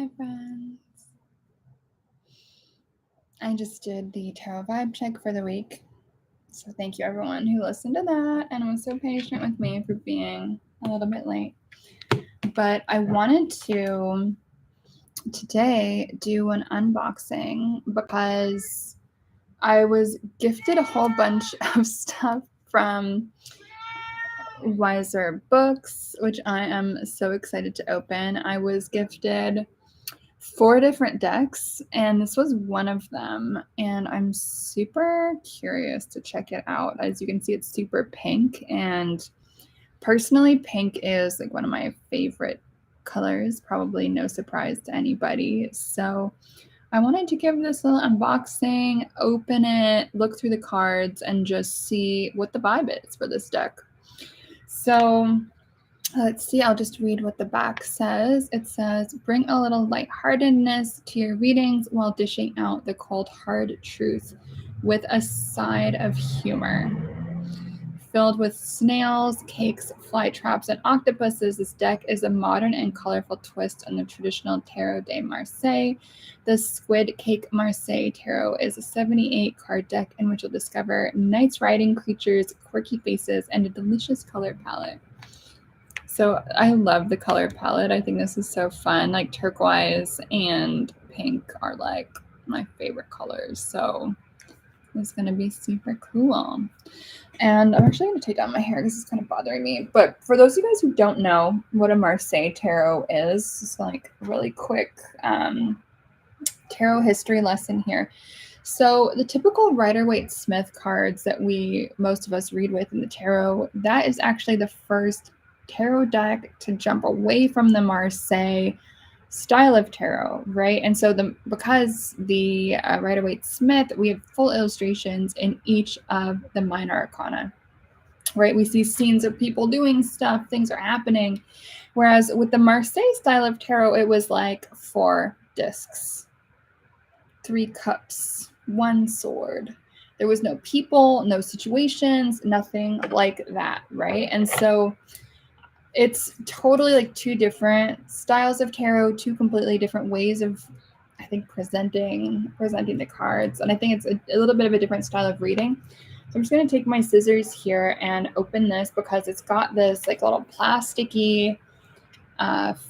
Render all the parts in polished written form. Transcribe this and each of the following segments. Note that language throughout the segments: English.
Hi friends. I just did the tarot vibe check for the week. So thank you everyone who listened to that and was so patient with me for being a little bit late. But I wanted to today do an unboxing because I was gifted a whole bunch of stuff from Weiser Books, which I am so excited to open. I was gifted 4 different decks, and this was one of them, and I'm super curious to check it out. As you can see, it's super pink, and personally, pink is like one of my favorite colors, probably no surprise to anybody. So I wanted to give this a little unboxing, open it, look through the cards, and just see what the vibe is for this deck. So let's see, I'll just read what the back says. It says, bring a little lightheartedness to your readings while dishing out the cold, hard truth with a side of humor. Filled with snails, cakes, fly traps, and octopuses, this deck is a modern and colorful twist on the traditional Tarot de Marseille. The Squid Cake Marseille Tarot is a 78-card deck in which you'll discover nice writing, creatures, quirky faces, and a delicious color palette. So I love the color palette. I think this is so fun. Like turquoise and pink are like my favorite colors. So it's going to be super cool. And I'm actually going to take down my hair because it's kind of bothering me. But for those of you guys who don't know what a Marseille Tarot is, it's like a really quick tarot history lesson here. So the typical Rider-Waite-Smith cards that most of us read with in the tarot, that is actually the first tarot deck to jump away from the Marseille style of tarot, right? And so because the Rider-Waite-Smith, we have full illustrations in each of the minor arcana, right? We see scenes of people doing stuff, things are happening. Whereas with the Marseille style of tarot, it was like 4 discs, 3 cups, 1 sword. There was no people, no situations, nothing like that, right? And so it's totally like 2 different styles of tarot, 2 completely different ways of, I think, presenting the cards. And I think it's a little bit of a different style of reading. So I'm just going to take my scissors here and open this because it's got this like little plasticky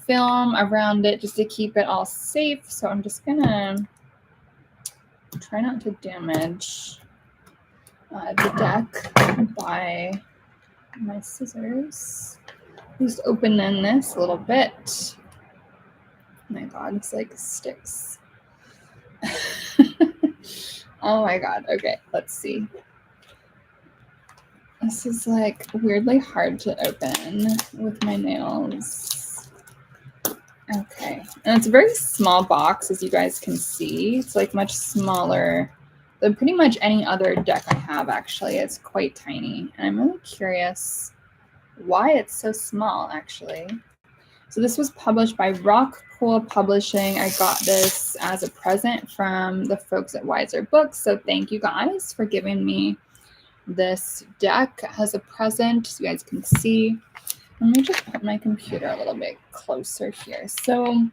film around it just to keep it all safe. So I'm just going to try not to damage the deck by my scissors. Just open in this a little bit. Oh my god, it's like sticks. Oh my god. Okay, let's see. This is like weirdly hard to open with my nails. Okay, and it's a very small box, as you guys can see. It's like much smaller than pretty much any other deck I have, actually. It's quite tiny, and I'm really curious why it's so small, actually. So this was published by Rock Pool Publishing. I got this as a present from the folks at Weiser Books. So thank you guys for giving me this deck as a present, so you guys can see. Let me just put my computer a little bit closer here. So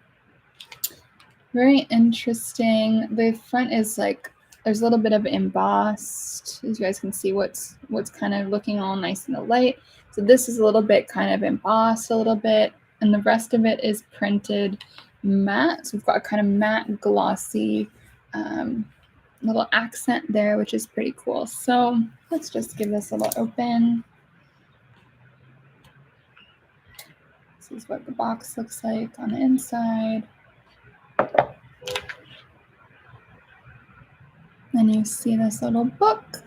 very interesting. The front is like, there's a little bit of embossed, as you guys can see what's kind of looking all nice in the light. So this is a little bit kind of embossed a little bit, and the rest of it is printed matte. So we've got a kind of matte glossy little accent there, which is pretty cool. So let's just give this a little open. This is what the box looks like on the inside. Then you see this little book.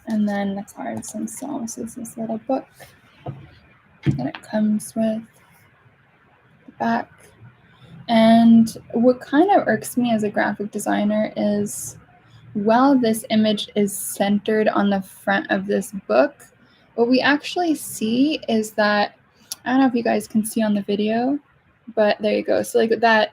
And then the cards themselves. So this is this little book that it comes with, the back. And what kind of irks me as a graphic designer is, while this image is centered on the front of this book, what we actually see is that, I don't know if you guys can see on the video, but there you go. So like that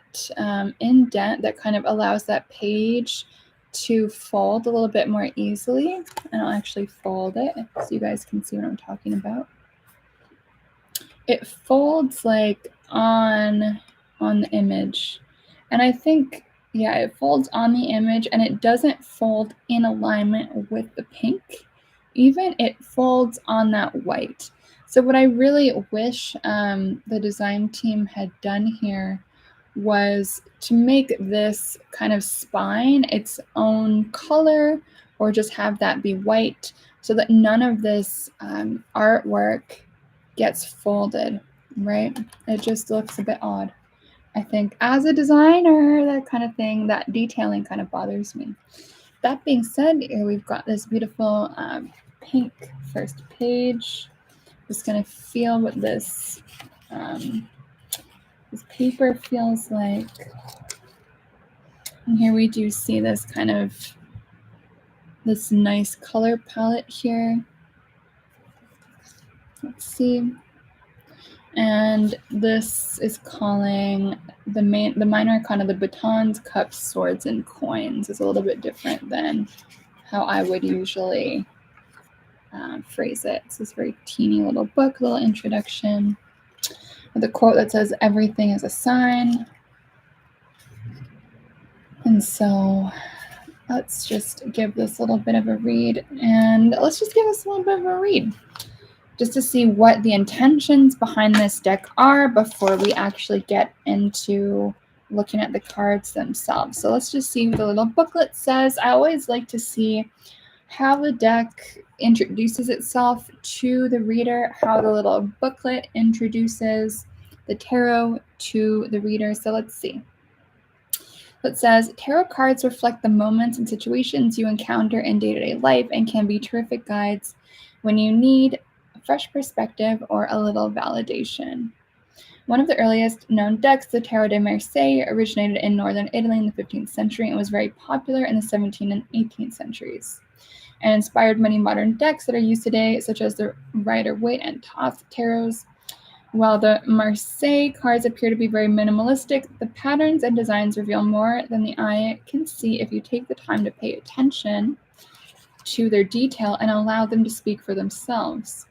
indent that kind of allows that page to fold a little bit more easily. And I'll actually fold it so you guys can see what I'm talking about. It folds like on the image. And I think, yeah, it folds on the image and it doesn't fold in alignment with the pink. Even it folds on that white. So what I really wish the design team had done here was to make this kind of spine its own color, or just have that be white, so that none of this artwork gets folded, right? It just looks a bit odd. I think as a designer, that kind of thing, that detailing kind of bothers me. That being said, here we've got this beautiful pink first page. Just gonna feel what this paper feels like. And here we do see this kind of this nice color palette here. Let's see. And this is calling the minor arcana, the batons, cups, swords, and coins. Is a little bit different than how I would usually phrase it. It's this very teeny little book, little introduction with a quote that says, "Everything is a sign." And so let's just give this a little bit of a read, and let's just give us a little bit of a read, just to see what the intentions behind this deck are before we actually get into looking at the cards themselves. So let's just see what the little booklet says. I always like to see how the deck introduces itself to the reader, how the little booklet introduces the tarot to the reader. So let's see. It says, tarot cards reflect the moments and situations you encounter in day-to-day life and can be terrific guides when you need a fresh perspective or a little validation. One of the earliest known decks, the Tarot de Marseille, originated in northern Italy in the 15th century and was very popular in the 17th and 18th centuries, and inspired many modern decks that are used today, such as the Rider-Waite and Thoth tarots. While the Marseille cards appear to be very minimalistic, the patterns and designs reveal more than the eye can see if you take the time to pay attention to their detail and allow them to speak for themselves.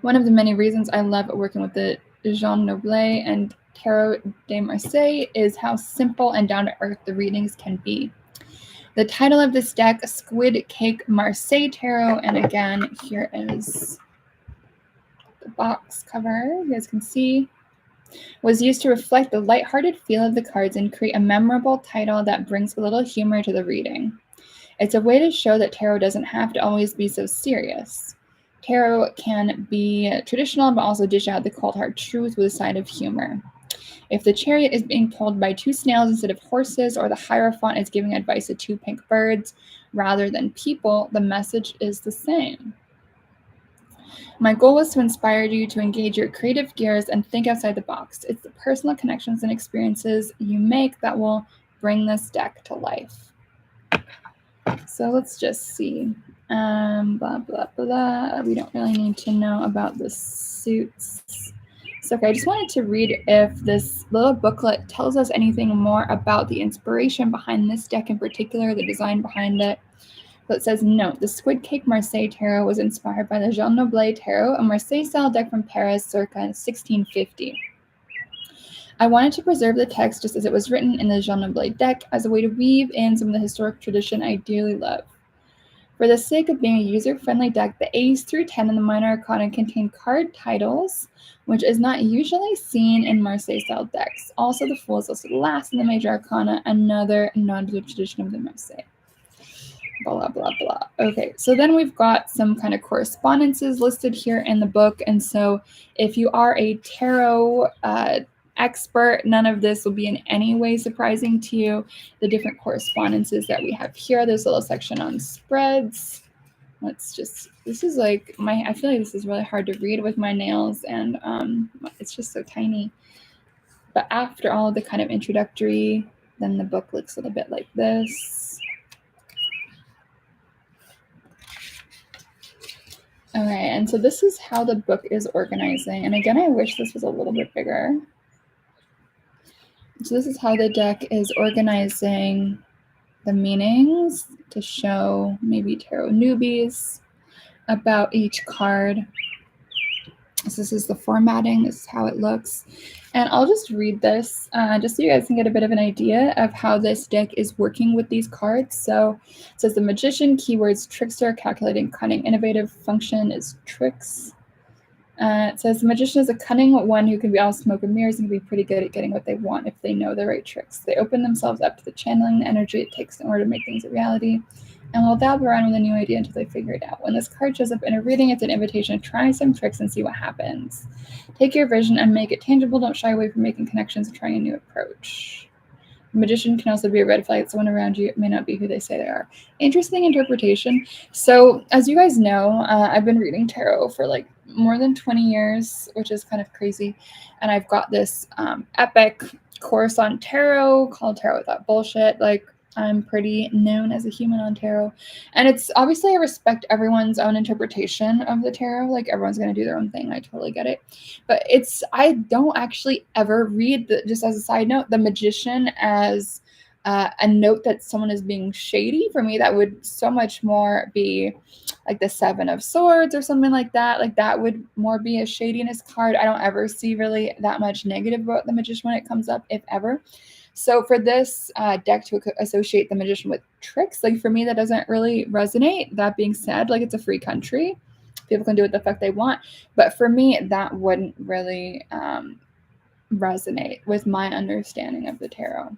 One of the many reasons I love working with the Jean Noble and Tarot de Marseille is how simple and down-to-earth the readings can be. The title of this deck, Squid Cake Marseille Tarot, and again, here is the box cover, you guys can see, was used to reflect the lighthearted feel of the cards and create a memorable title that brings a little humor to the reading. It's a way to show that tarot doesn't have to always be so serious. Tarot can be traditional, but also dish out the cold hard truth with a side of humor. If the chariot is being pulled by two snails instead of horses, or the Hierophant is giving advice to two pink birds rather than people, the message is the same. My goal was to inspire you to engage your creative gears and think outside the box. It's the personal connections and experiences you make that will bring this deck to life. So let's just see. Blah, blah, blah. We don't really need to know about the suits. So, okay, I just wanted to read if this little booklet tells us anything more about the inspiration behind this deck in particular, the design behind it. So it says, note, the Squid Cake Marseille Tarot was inspired by the Jean Noble Tarot, a Marseille-style deck from Paris circa 1650. I wanted to preserve the text just as it was written in the Jean Noble deck as a way to weave in some of the historic tradition I dearly love. For the sake of being a user-friendly deck, the A's through 10 in the minor arcana contain card titles, which is not usually seen in Marseille-style decks. Also, the Fool is also last in the major arcana, another nod to the tradition of the Marseille. Blah, blah, blah. Okay, so then we've got some kind of correspondences listed here in the book. And so if you are a tarot expert, none of this will be in any way surprising to you. The different correspondences that we have here, there's a little section on spreads. Let's just, this is like I feel like this is really hard to read with my nails, and it's just so tiny. But after all of the kind of introductory, then the book looks a little bit like this. Okay, and so this is how the book is organizing. And again, I wish this was a little bit bigger. So this is how the deck is organizing the meanings to show maybe tarot newbies about each card. So this is the formatting. This is how it looks. And I'll just read this just so you guys can get a bit of an idea of how this deck is working with these cards. So it says the Magician, keywords trickster, calculating, cunning, innovative, function is tricks. It says the Magician is a cunning one who can be all smoke and mirrors and can be pretty good at getting what they want if they know the right tricks. They open themselves up to the channeling the energy it takes in order to make things a reality, and will dab around with a new idea until they figure it out. When this card shows up in a reading, it's an invitation to try some tricks and see what happens. Take your vision and make it tangible. Don't shy away from making connections and trying a new approach. The Magician can also be a red flag. Someone around you may not be who they say they are. Interesting interpretation. So, as you guys know, I've been reading tarot for like more than 20 years, which is kind of crazy. And I've got this epic course on tarot called Tarot Without Bullshit. Like, I'm pretty known as a human on tarot. And it's obviously I respect everyone's own interpretation of the tarot. Like, everyone's going to do their own thing. I totally get it. But I don't actually ever read, just as a side note, the Magician as a note that someone is being shady. For me, that would so much more be like the Seven of Swords or something like that. Like, that would more be a shadiness card. I don't ever see really that much negative about the Magician when it comes up, if ever. So for this deck to associate the Magician with tricks, like for me, that doesn't really resonate. That being said, like, it's a free country. People can do what the fuck they want. But for me, that wouldn't really resonate with my understanding of the tarot.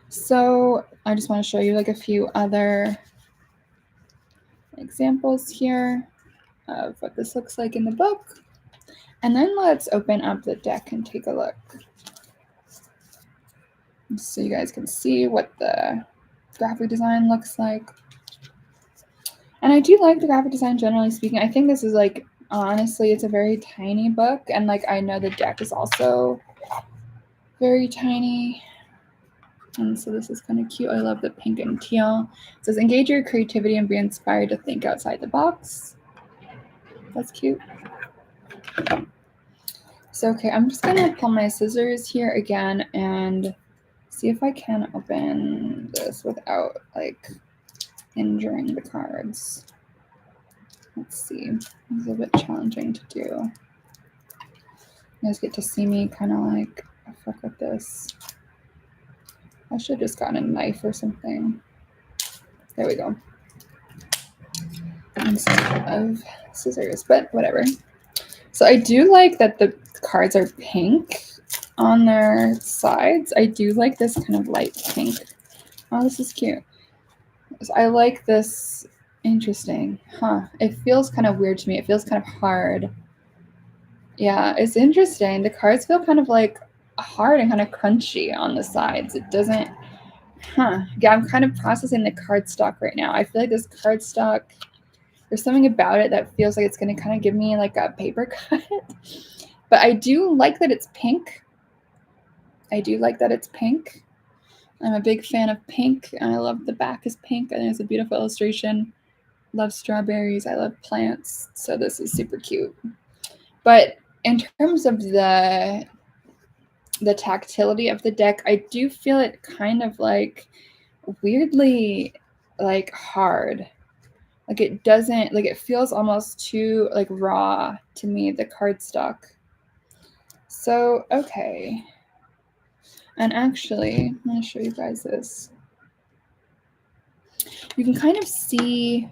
So I just want to show you like a few other examples here of what this looks like in the book. And then let's open up the deck and take a look, so you guys can see what the graphic design looks like. And I do like the graphic design, generally speaking. I think this is like, honestly, it's a very tiny book. And like, I know the deck is also very tiny. And so this is kind of cute. I love the pink and teal. It says, engage your creativity and be inspired to think outside the box. That's cute. So, okay, I'm just going to pull my scissors here again and see if I can open this without like injuring the cards. Let's see. It's a bit challenging to do. You guys get to see me kind of like, oh, fuck with this. I should have just gotten a knife or something. There we go. Instead of scissors, but whatever. So I do like that the cards are pink on their sides. I do like this kind of light pink. Oh, this is cute. So I like this. Interesting. Huh. It feels kind of weird to me. It feels kind of hard. Yeah, it's interesting. The cards feel kind of like hard and kind of crunchy on the sides. It doesn't. Yeah, I'm kind of processing the cardstock right now. I feel like this cardstock, there's something about it that feels like it's going to kind of give me like a paper cut. But I do like that it's pink. I do like that it's pink. I'm a big fan of pink. I love the back is pink. I think it's a beautiful illustration. Love strawberries. I love plants. So this is super cute. But in terms of the tactility of the deck, I do feel it kind of like weirdly like hard. Like it doesn't, like it feels almost too like raw to me, the cardstock. So, okay. And actually, I'm going to show you guys this. You can kind of see,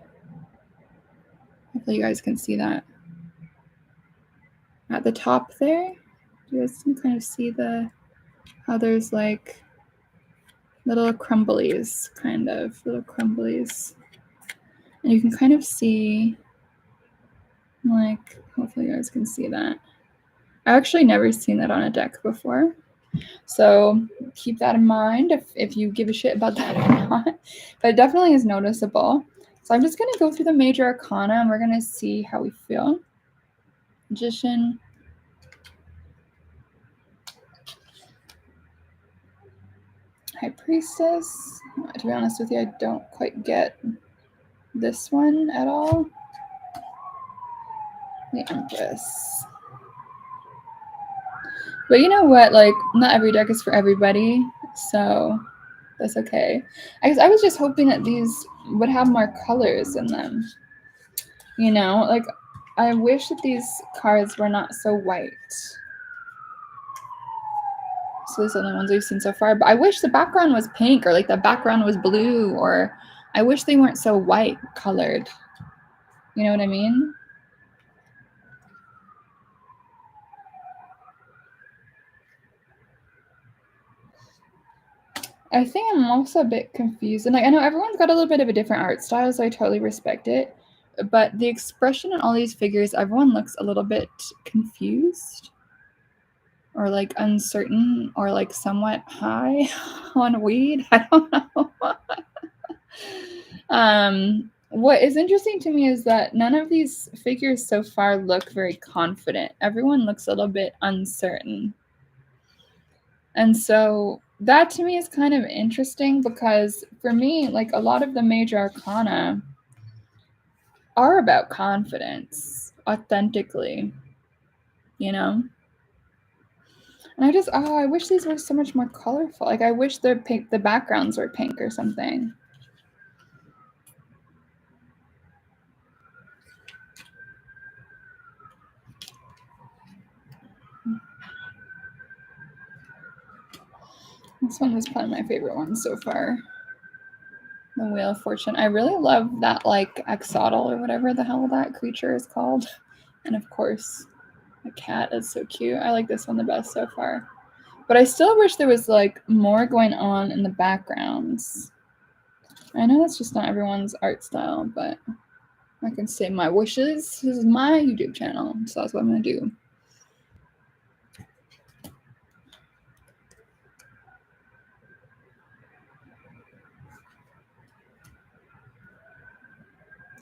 hopefully you guys can see that. At the top there, you guys can kind of see how there's like little crumblies, kind of, little crumblies. And you can kind of see, like, hopefully you guys can see that. I've actually never seen that on a deck before. So keep that in mind if you give a shit about that or not. But it definitely is noticeable. So I'm just going to go through the major arcana and we're going to see how we feel. Magician. High Priestess. To be honest with you, I don't quite get this one at all. The Empress. But you know what? Like, not every deck is for everybody, so that's okay. I guess I was just hoping that these would have more colors in them. You know, like I wish that these cards were not so white. So these are the only ones we've seen so far. But I wish the background was pink, or like the background was blue, or I wish they weren't so white colored. You know what I mean? I think I'm also a bit confused. And like, I know everyone's got a little bit of a different art style, so I totally respect it. But the expression in all these figures, everyone looks a little bit confused, or like uncertain, or like somewhat high on weed. I don't know. What is interesting to me is that none of these figures so far look very confident. Everyone looks a little bit uncertain. And so that to me is kind of interesting, because for me, like, a lot of the major arcana are about confidence authentically, you know? And I wish these were so much more colorful. Like, I wish the backgrounds were pink or something. This one was probably my favorite one so far. The Wheel of Fortune. I really love that, like, axolotl or whatever the hell that creature is called. And of course, the cat is so cute. I like this one the best so far. But I still wish there was, like, more going on in the backgrounds. I know that's just not everyone's art style, but I can say my wishes. This is my YouTube channel, so that's what I'm going to do.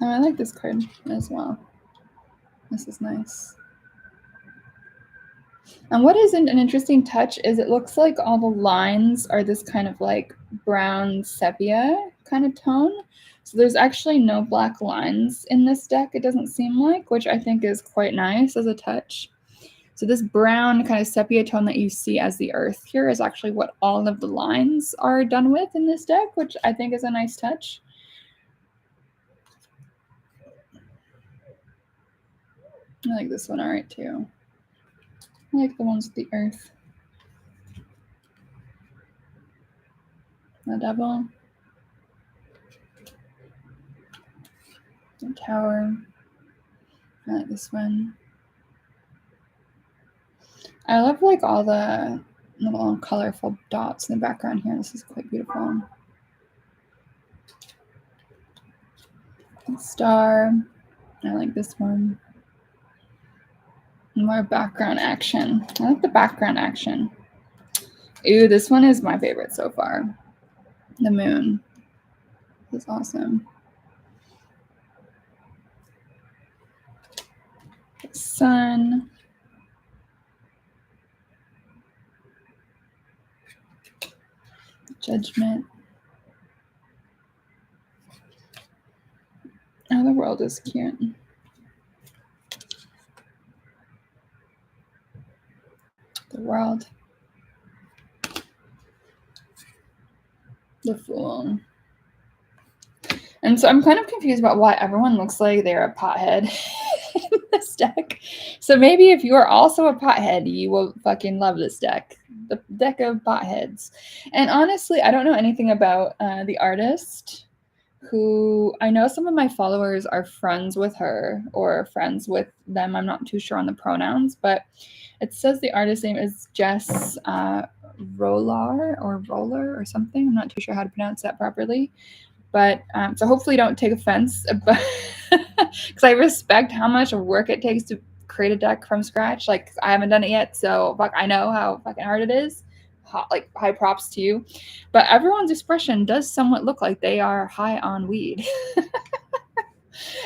Oh, I like this card as well. This is nice. And what is an interesting touch is it looks like all the lines are this kind of like brown sepia kind of tone. So there's actually no black lines in this deck, it doesn't seem like, which I think is quite nice as a touch. So this brown kind of sepia tone that you see as the earth here is actually what all of the lines are done with in this deck, which I think is a nice touch. I like this one all right too. I like the ones with the earth. The devil. The tower. I like this one. I love like all the little colorful dots in the background here. This is quite beautiful. Star. I like this one. More background action. I like the background action. Ooh, this one is my favorite so far. The moon. This is awesome. The sun. Judgment. Oh, the world is cute. The world. The Fool. And so I'm kind of confused about why everyone looks like they're a pothead in this deck. So maybe if you are also a pothead, you will fucking love this deck. The deck of potheads. And honestly, I don't know anything about the artist, who I know some of my followers are friends with her or friends with them. I'm not too sure on the pronouns, but it says the artist name is Jess Rollar or something. I'm not too sure how to pronounce that properly. But so hopefully don't take offense, but because I respect how much work it takes to create a deck from scratch. Like, I haven't done it yet, so I know how fucking hard it is. Like, high props to you. But everyone's expression does somewhat look like they are high on weed.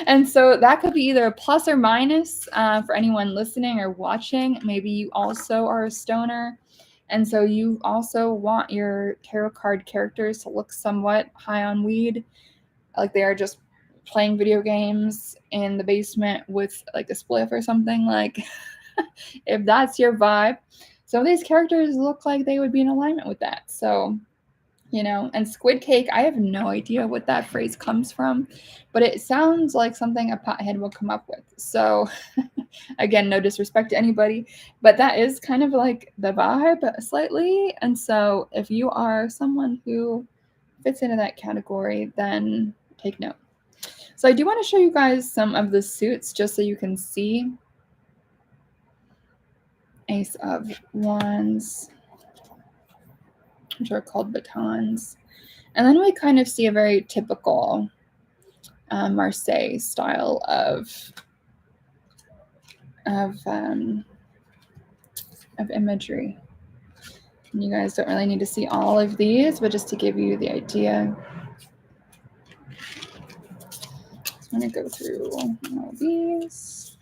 And so that could be either a plus or minus for anyone listening or watching. Maybe you also are a stoner, and so you also want your tarot card characters to look somewhat high on weed, like they are just playing video games in the basement with like a spliff or something. Like, if that's your vibe, some of these characters look like they would be in alignment with that. So you know. And squid cake, I have no idea what that phrase comes from, but it sounds like something a pothead will come up with. So again, no disrespect to anybody, but that is kind of like the vibe slightly. And so if you are someone who fits into that category, then take note. So I do want to show you guys some of the suits just so you can see. Ace of Wands, which are called batons. And then we kind of see a very typical Marseille style of imagery. And you guys don't really need to see all of these, but just to give you the idea. I'm going to go through all these.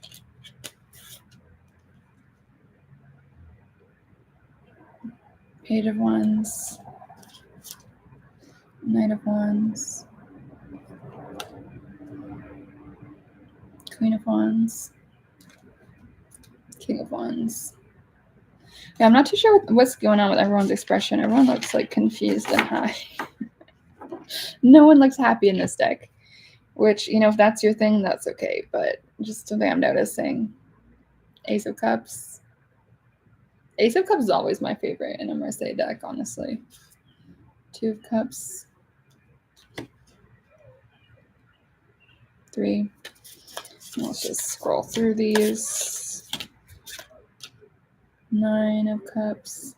Page of Wands, Knight of Wands, Queen of Wands, King of Wands. Yeah, I'm not too sure what's going on with everyone's expression. Everyone looks like confused and high. No one looks happy in this deck, which, you know, if that's your thing, that's okay. But just something I'm noticing. Ace of Cups. Ace of Cups is always my favorite in a Marseille deck, honestly. Two of Cups. 3. Let's just scroll through these. 9 of Cups.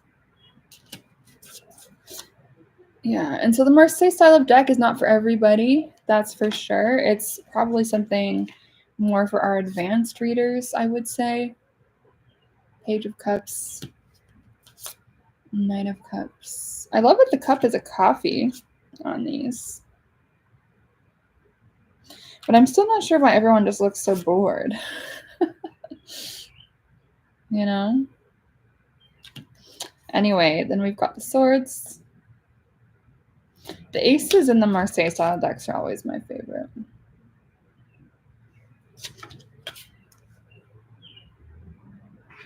Yeah, and so the Marseille style of deck is not for everybody, that's for sure. It's probably something more for our advanced readers, I would say. Page of Cups. Knight of Cups. I love that the cup is a coffee on these. But I'm still not sure why everyone just looks so bored. You know? Anyway, then we've got the swords. The aces in the Marseille style decks are always my favorite.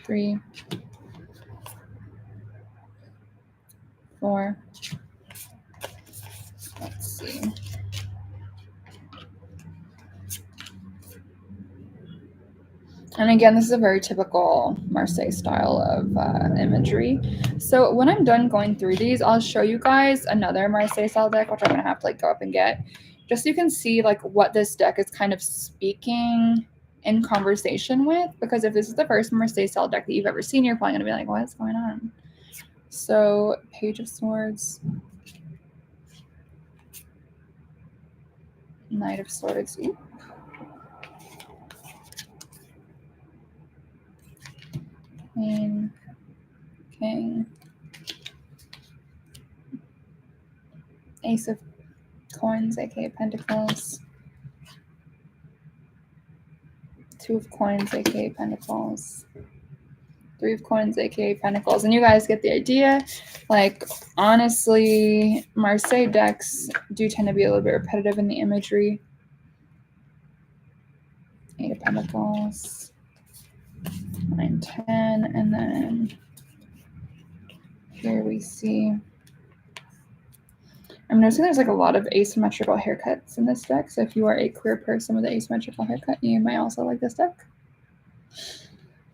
Three. 4. Let's see. And again, this is a very typical Marseille style of imagery. So when I'm done going through these, I'll show you guys another Marseille style deck, which I'm going to have to like go up and get, just so you can see like what this deck is kind of speaking in conversation with. Because if this is the first Marseille style deck that you've ever seen, you're probably going to be like, what's going on? So Page of Swords. Knight of Swords. Ooh. Queen, King, Ace of Coins, aka Pentacles, 2 of Coins, aka Pentacles, 3 of Coins, aka Pentacles, and you guys get the idea. Like, honestly, Marseille decks do tend to be a little bit repetitive in the imagery. 8 of Pentacles, 9, 10, and then here we see, I'm noticing there's like a lot of asymmetrical haircuts in this deck. So if you are a queer person with an asymmetrical haircut, you might also like this deck.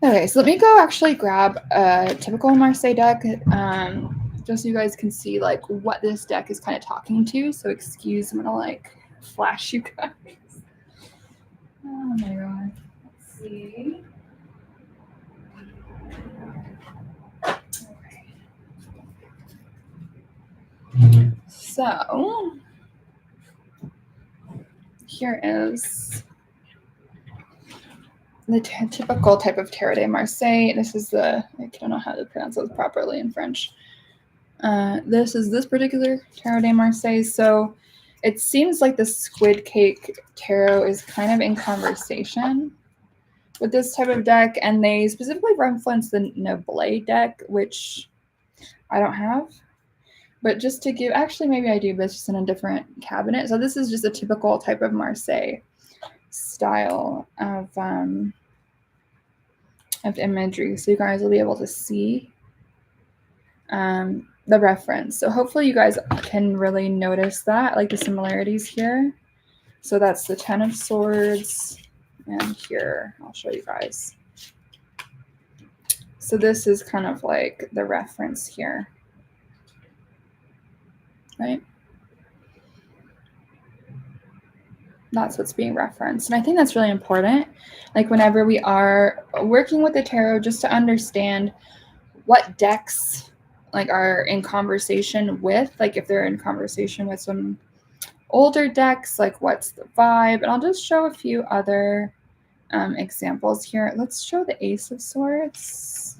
Okay, so let me go actually grab a typical Marseille deck, just so you guys can see like what this deck is kind of talking to. So excuse, I'm gonna like flash you guys. Oh my god. Let's see. Okay. So here is the typical type of Tarot de Marseille. This is the, I don't know how to pronounce it properly in French. This is this particular Tarot de Marseille. So it seems like the Squid Cake Tarot is kind of in conversation with this type of deck, and they specifically reference the Noble deck, which I don't have. But just to give, actually maybe I do, but it's just in a different cabinet. So this is just a typical type of Marseille style of imagery. So you guys will be able to see the reference. So hopefully you guys can really notice that, like the similarities here. So that's the 10 of Swords, and here, I'll show you guys. So this is kind of like the reference here, right? That's what's being referenced. And I think that's really important. Like whenever we are working with the tarot, just to understand what decks like are in conversation with, like if they're in conversation with some older decks, like what's the vibe. And I'll just show a few other examples here. Let's show the Ace of Swords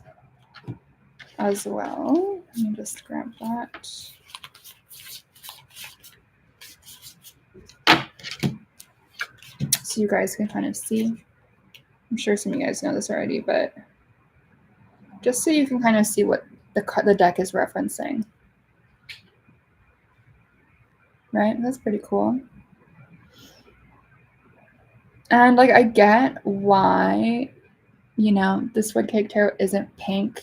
as well. Let me just grab that. So you guys can kind of see. I'm sure some of you guys know this already, but just so you can kind of see what the deck is referencing. Right? That's pretty cool. And like I get why, you know, the Squid Cake Tarot isn't pink.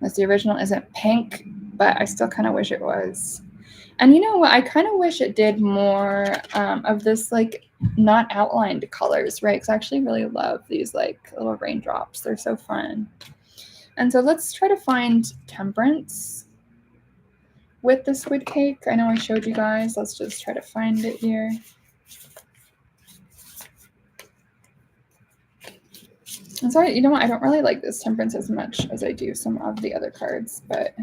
As the original isn't pink, but I still kind of wish it was. And you know what? I kind of wish it did more of this like not outlined colors, right? Because I actually really love these like little raindrops. They're so fun. And so let's try to find Temperance with the Squid Cake. I know I showed you guys. Let's just try to find it here. I'm sorry, you know what? I don't really like this Temperance as much as I do some of the other cards, but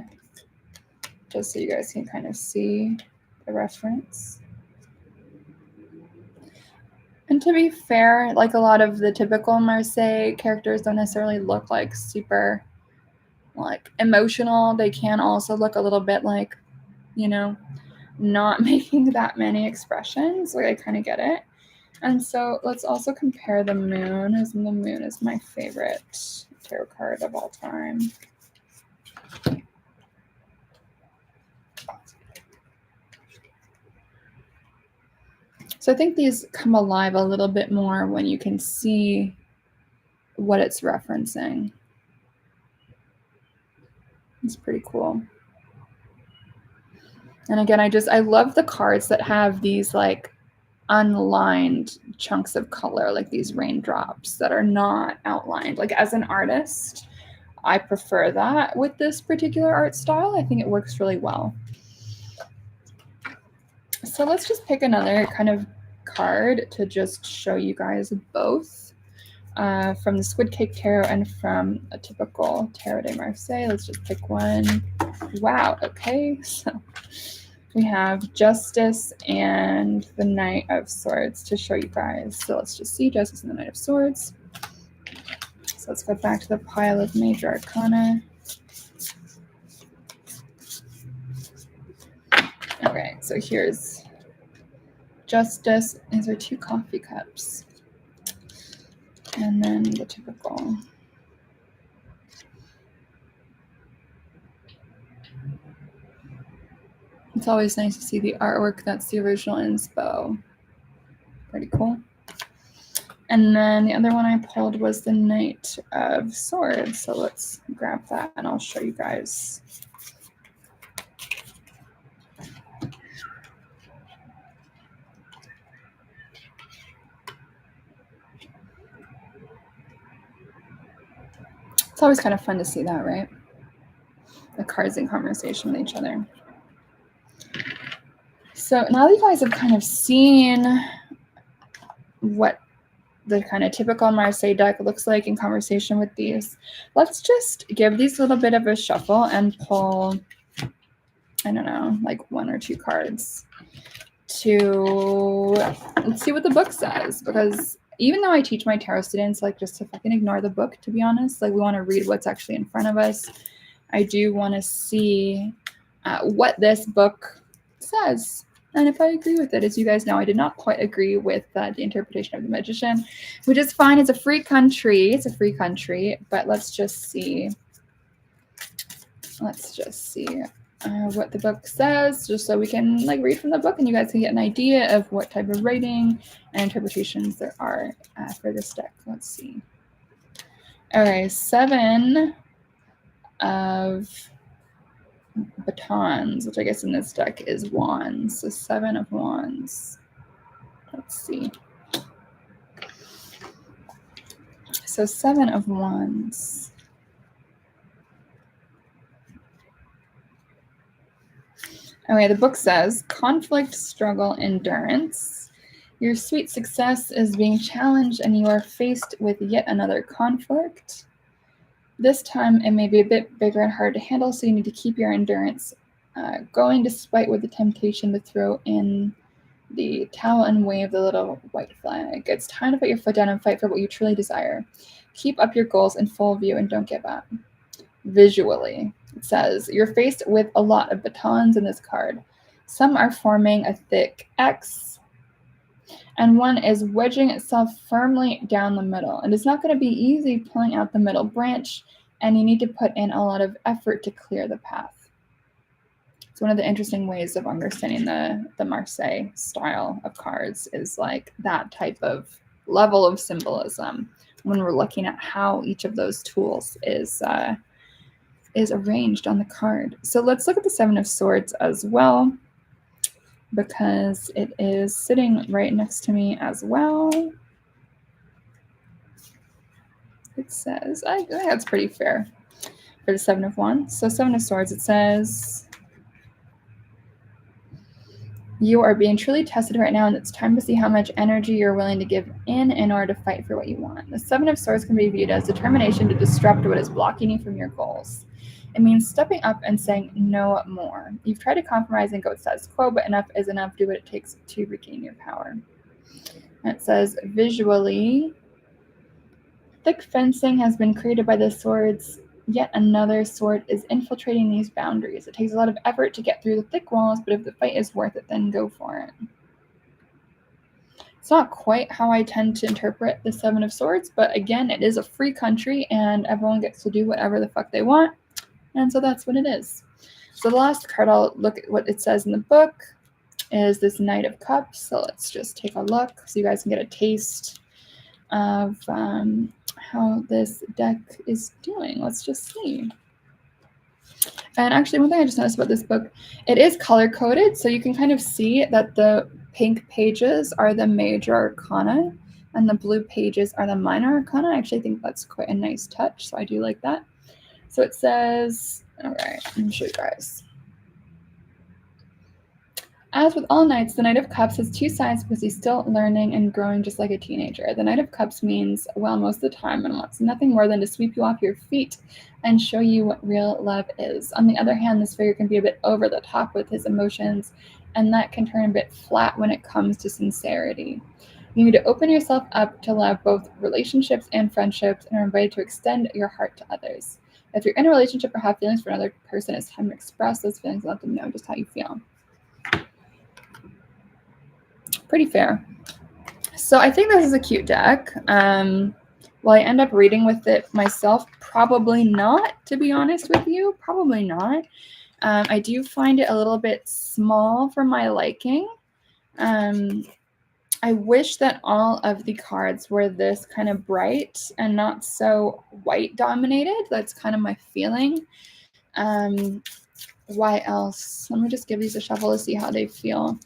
just so you guys can kind of see the reference. And to be fair, like a lot of the typical Marseille characters don't necessarily look like super like emotional. They can also look a little bit like, you know, not making that many expressions. Like I kind of get it. And so let's also compare the moon, as the moon is my favorite tarot card of all time. So I think these come alive a little bit more when you can see what it's referencing. It's pretty cool. And again, I love the cards that have these like unlined chunks of color, like these raindrops that are not outlined. Like as an artist, I prefer that with this particular art style. I think it works really well. So let's just pick another kind of card to just show you guys both from the Squid Cake Tarot and from a typical Tarot de Marseille. Let's just pick one. Wow, okay, so we have Justice and the Knight of Swords to show you guys. So let's just see Justice and the Knight of Swords. So let's go back to the pile of Major Arcana. Okay, so here's Justice. These are 2 coffee cups. And then the typical. It's always nice to see the artwork that's the original inspo. Pretty cool. And then the other one I pulled was the Knight of Swords. So let's grab that and I'll show you guys. It's always kind of fun to see that, right? The cards in conversation with each other. So now that you guys have kind of seen what the kind of typical Marseille deck looks like in conversation with these, let's just give these a little bit of a shuffle and pull, I don't know, like 1 or 2 cards to, let's see what the book says. Because even though I teach my tarot students like just to fucking ignore the book, to be honest, like we want to read what's actually in front of us, I do want to see what this book says. And if I agree with it, as you guys know, I did not quite agree with the interpretation of the Magician, which is fine. It's a free country. It's a free country. But let's just see. Let's just see what the book says, just so we can like read from the book and you guys can get an idea of what type of writing and interpretations there are for this deck. Let's see. Okay, 7 of batons, which I guess in this deck is wands. So 7 of wands. Let's see. So 7 of wands. Okay, the book says, conflict, struggle, endurance. Your sweet success is being challenged and you are faced with yet another conflict. This time it may be a bit bigger and hard to handle, so you need to keep your endurance going despite with the temptation to throw in the towel and wave the little white flag. It's time to put your foot down and fight for what you truly desire. Keep up your goals in full view and don't give up. Visually, it says, you're faced with a lot of batons in this card. Some are forming a thick X, and one is wedging itself firmly down the middle. And it's not going to be easy pulling out the middle branch, and you need to put in a lot of effort to clear the path. It's one of the interesting ways of understanding the Marseille style of cards is like that type of level of symbolism when we're looking at how each of those tools is arranged on the card. So let's look at the 7 of Swords as well, because it is sitting right next to me as well. It says, I think that's pretty fair for the 7 of Wands. So 7 of Swords, it says, you are being truly tested right now, and it's time to see how much energy you're willing to give in order to fight for what you want. The 7 of Swords can be viewed as determination to disrupt what is blocking you from your goals. It means stepping up and saying no more. You've tried to compromise and go status quo, but enough is enough. Do what it takes to regain your power. And it says, visually, thick fencing has been created by the swords. Yet another sword is infiltrating these boundaries. It takes a lot of effort to get through the thick walls, but if the fight is worth it, then go for it. It's not quite how I tend to interpret the 7 of Swords, but again, it is a free country and everyone gets to do whatever the fuck they want. And so that's what it is. So the last card, I'll look at what it says in the book, is this Knight of Cups. So let's just take a look so you guys can get a taste of how this deck is doing. Let's just see. And actually, one thing I just noticed about this book, it is color-coded, so you can kind of see that the pink pages are the major arcana and the blue pages are the minor arcana. I actually think that's quite a nice touch, so I do like that. So it says, all right, let me show you guys. As with all knights, the Knight of Cups has 2 sides because he's still learning and growing just like a teenager. The Knight of Cups means, well, most of the time, and wants nothing more than to sweep you off your feet and show you what real love is. On the other hand, this figure can be a bit over the top with his emotions, and that can turn a bit flat when it comes to sincerity. You need to open yourself up to love, both relationships and friendships, and are invited to extend your heart to others. If you're in a relationship or have feelings for another person, it's time to express those feelings and let them know just how you feel. Pretty fair. So I think this is a cute deck. Will I end up reading with it myself? Probably not, to be honest with you. Probably not. I do find it a little bit small for my liking. I wish that all of the cards were this kind of bright and not so white dominated. That's kind of my feeling. Why else? Let me just give these a shuffle to see how they feel.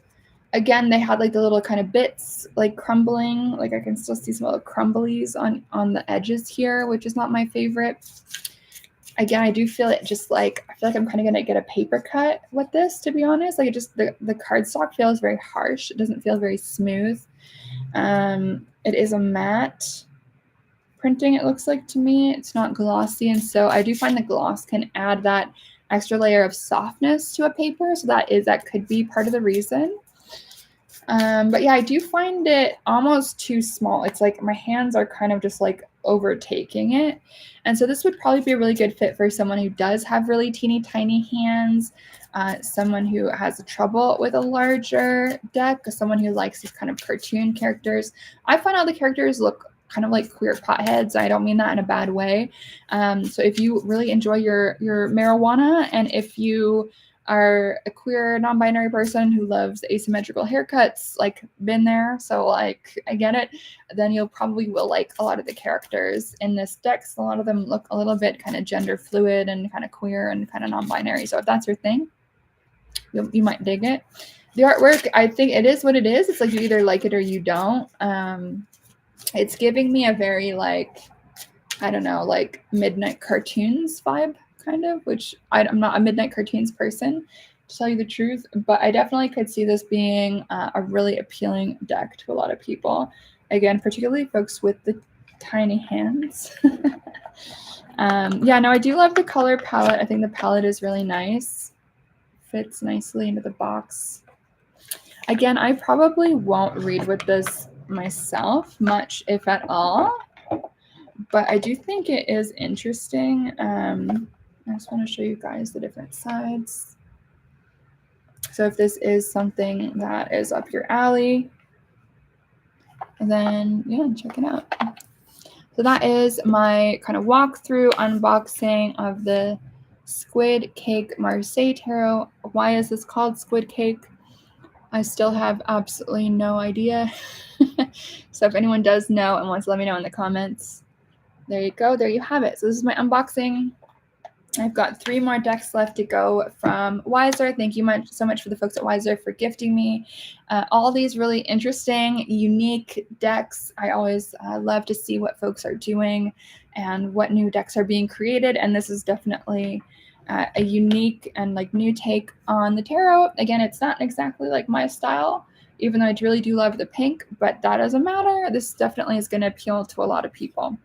Again, they had like the little kind of bits like crumbling. Like I can still see some little crumblies on the edges here, which is not my favorite. Again, I do feel it just like, I feel like I'm kind of going to get a paper cut with this, to be honest. Like it just, the cardstock feels very harsh. It doesn't feel very smooth. It is a matte printing, it looks like to me. It's not glossy. And so I do find the gloss can add that extra layer of softness to a paper. So that could be part of the reason. But yeah, I do find it almost too small. It's like my hands are kind of just like overtaking it. And so this would probably be a really good fit for someone who does have really teeny tiny hands, someone who has trouble with a larger deck, someone who likes these kind of cartoon characters. I find all the characters look kind of like queer potheads. I don't mean that in a bad way. So if you really enjoy your marijuana, and if you are a queer non-binary person who loves asymmetrical haircuts, like been there, so like I get it, then you'll probably will like a lot of the characters in this deck. So a lot of them look a little bit kind of gender fluid and kind of queer and kind of non-binary. So if that's your thing, you might dig it. The artwork, I think it is what it is. It's like you either like it or you don't. It's giving me a very like, I don't know, like Midnight Cartoons vibe kind of, which I'm not a Midnight Cartoons person, to tell you the truth, but I definitely could see this being a really appealing deck to a lot of people. Again, particularly folks with the tiny hands. Yeah, no, I do love the color palette. I think the palette is really nice. Fits nicely into the box. Again, I probably won't read with this myself much, if at all, but I do think it is interesting. I just want to show you guys the different sides. So if this is something that is up your alley, then yeah, check it out. So that is my kind of walkthrough unboxing of the Squid Cake Marseille Tarot. Why is this called Squid Cake? I still have absolutely no idea. So if anyone does know and wants to let me know in the comments, there you go. There you have it. So this is my unboxing. I've got 3 more decks left to go from Weiser. Thank you so much for the folks at Weiser for gifting me all these really interesting, unique decks. I always love to see what folks are doing and what new decks are being created. And this is definitely a unique and like new take on the tarot. Again, it's not exactly like my style, even though I really do love the pink, but that doesn't matter. This definitely is going to appeal to a lot of people.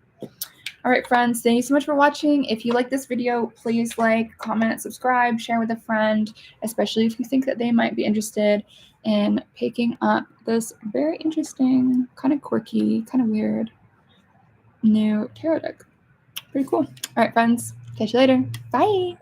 All right, friends, thank you so much for watching. If you like this video, please like, comment, subscribe, share with a friend, especially if you think that they might be interested in picking up this very interesting, kind of quirky, kind of weird new tarot deck. Pretty cool. All right, friends, catch you later. Bye.